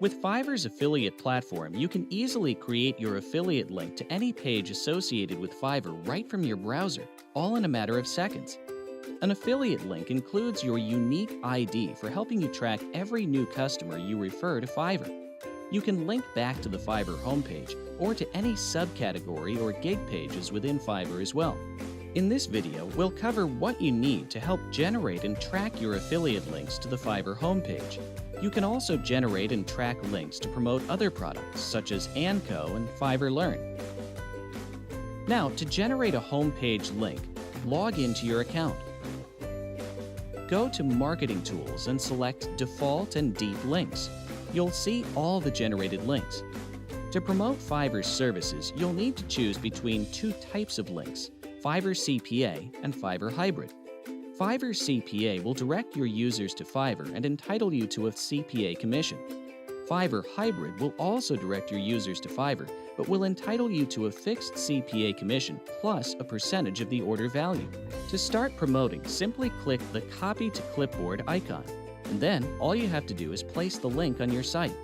With Fiverr's affiliate platform, you can easily create your affiliate link to any page associated with Fiverr right from your browser, all in a matter of seconds. An affiliate link includes your unique ID for helping you track every new customer you refer to Fiverr. You can link back to the Fiverr homepage or to any subcategory or gig pages within Fiverr as well. In this video, we'll cover what you need to help generate and track your affiliate links to the Fiverr homepage. You can also generate and track links to promote other products such as Anko and Fiverr Learn. Now, to generate a homepage link, log into your account. Go to Marketing Tools and select Default and Deep Links. You'll see all the generated links. To promote Fiverr's services, you'll need to choose between two types of links, Fiverr CPA and Fiverr Hybrid. Fiverr CPA will direct your users to Fiverr and entitle you to a CPA commission. Fiverr Hybrid will also direct your users to Fiverr, but will entitle you to a fixed CPA commission plus a percentage of the order value. To start promoting, simply click the Copy to Clipboard icon, and then all you have to do is place the link on your site.